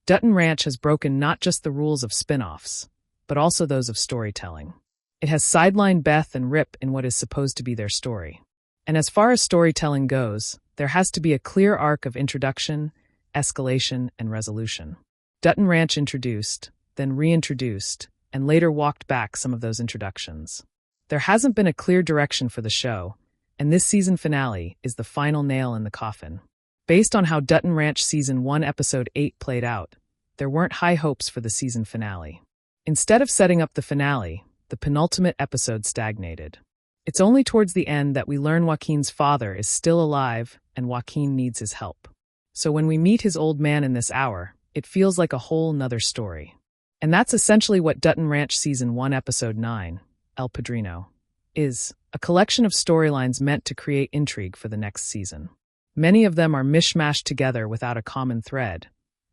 Dutton Ranch has broken not just the rules of spin-offs, but also those of storytelling. It has sidelined Beth and Rip in what is supposed to be their story. And as far as storytelling goes, there has to be a clear arc of introduction, escalation, and resolution. Dutton Ranch introduced, then reintroduced, and later walked back some of those introductions. There hasn't been a clear direction for the show, and this season finale is the final nail in the coffin. Based on how Dutton Ranch Season 1 Episode 8 played out, there weren't high hopes for the season finale. Instead of setting up the finale, the penultimate episode stagnated. It's only towards the end that we learn Joaquin's father is still alive and Joaquin needs his help. So when we meet his old man in this hour, it feels like a whole nother story. And that's essentially what Dutton Ranch Season 1 Episode 9, El Padrino, is, a collection of storylines meant to create intrigue for the next season. Many of them are mishmashed together without a common thread,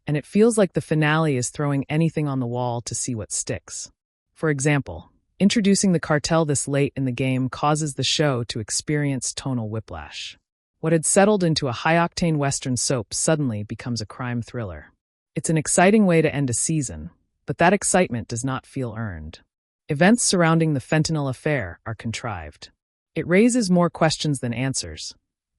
and it feels like the finale is throwing anything on the wall to see what sticks. For example, introducing the cartel this late in the game causes the show to experience tonal whiplash. What had settled into a high-octane Western soap suddenly becomes a crime thriller. It's an exciting way to end a season, but that excitement does not feel earned. Events surrounding the fentanyl affair are contrived. It raises more questions than answers,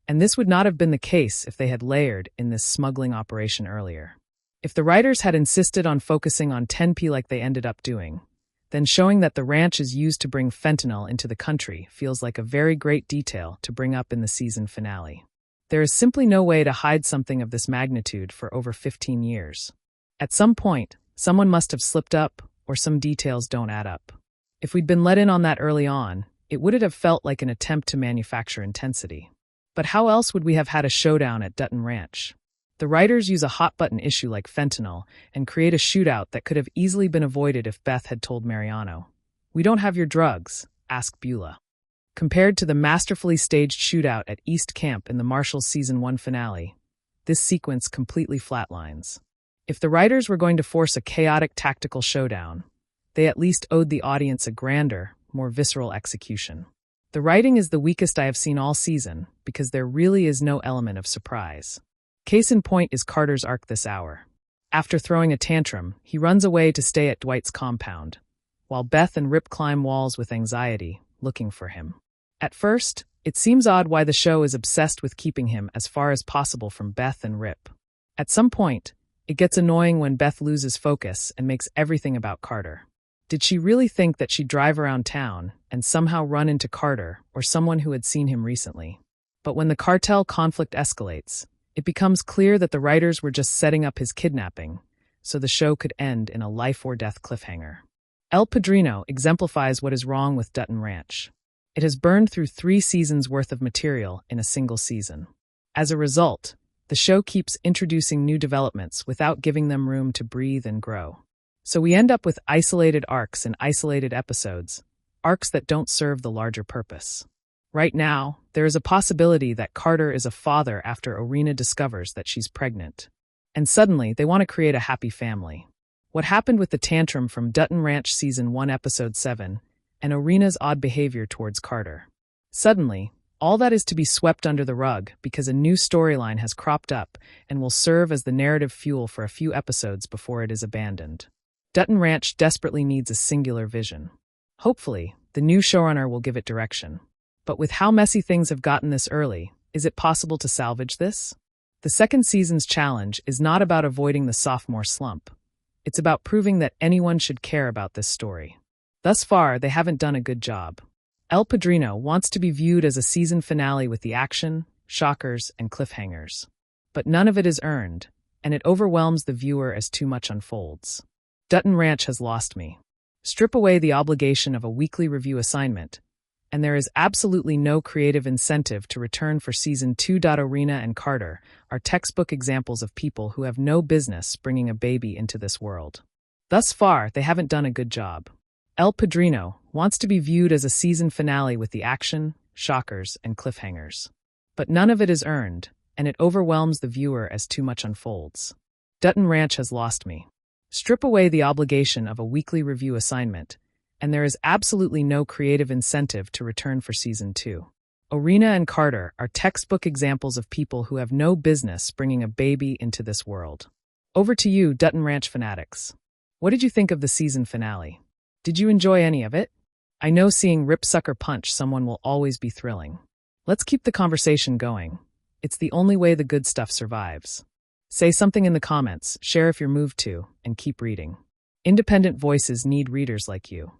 and this would not have been the case if they had layered in this smuggling operation earlier. If the writers had insisted on focusing on 10p like they ended up doing, then showing that the ranch is used to bring fentanyl into the country feels like a very great detail to bring up in the season finale. There is simply no way to hide something of this magnitude for over 15 years. At some point, someone must have slipped up, or some details don't add up. If we'd been let in on that early on, it would have felt like an attempt to manufacture intensity. But how else would we have had a showdown at Dutton Ranch? The writers use a hot-button issue like fentanyl and create a shootout that could have easily been avoided if Beth had told Mariano, "We don't have your drugs, ask Beulah." Compared to the masterfully staged shootout at East Camp in the Marshals Season 1 finale, this sequence completely flatlines. If the writers were going to force a chaotic tactical showdown, they at least owed the audience a grander, more visceral execution. The writing is the weakest I have seen all season because there really is no element of surprise. Case in point is Carter's arc this hour. After throwing a tantrum, he runs away to stay at Dwight's compound, while Beth and Rip climb walls with anxiety, looking for him. At first, it seems odd why the show is obsessed with keeping him as far as possible from Beth and Rip. At some point, it gets annoying when Beth loses focus and makes everything about Carter. Did she really think that she'd drive around town and somehow run into Carter or someone who had seen him recently? But when the cartel conflict escalates, it becomes clear that the writers were just setting up his kidnapping, so the show could end in a life-or-death cliffhanger. El Padrino exemplifies what is wrong with Dutton Ranch. It has burned through 3 seasons' worth of material in a single season. As a result, the show keeps introducing new developments without giving them room to breathe and grow. So we end up with isolated arcs and isolated episodes, arcs that don't serve the larger purpose. Right now, there is a possibility that Carter is a father after Orina discovers that she's pregnant. And suddenly, they want to create a happy family. What happened with the tantrum from Dutton Ranch Season 1 Episode 7 and Orina's odd behavior towards Carter? Suddenly, all that is to be swept under the rug because a new storyline has cropped up and will serve as the narrative fuel for a few episodes before it is abandoned. Dutton Ranch desperately needs a singular vision. Hopefully, the new showrunner will give it direction. But with how messy things have gotten this early, is it possible to salvage this? The second season's challenge is not about avoiding the sophomore slump. It's about proving that anyone should care about this story. Thus far, they haven't done a good job. El Padrino wants to be viewed as a season finale with the action, shockers, and cliffhangers. But none of it is earned, and it overwhelms the viewer as too much unfolds. Dutton Ranch has lost me. Strip away the obligation of a weekly review assignment, and there is absolutely no creative incentive to return for Season 2. Orina and Carter are textbook examples of people who have no business bringing a baby into this world. Thus far, they haven't done a good job. El Padrino wants to be viewed as a season finale with the action, shockers, and cliffhangers. But none of it is earned, and it overwhelms the viewer as too much unfolds. Dutton Ranch has lost me. Strip away the obligation of a weekly review assignment, and there is absolutely no creative incentive to return for Season 2. Orina and Carter are textbook examples of people who have no business bringing a baby into this world. Over to you, Dutton Ranch fanatics. What did you think of the season finale? Did you enjoy any of it? I know seeing Rip sucker punch someone will always be thrilling. Let's keep the conversation going. It's the only way the good stuff survives. Say something in the comments, share if you're moved to, and keep reading. Independent voices need readers like you.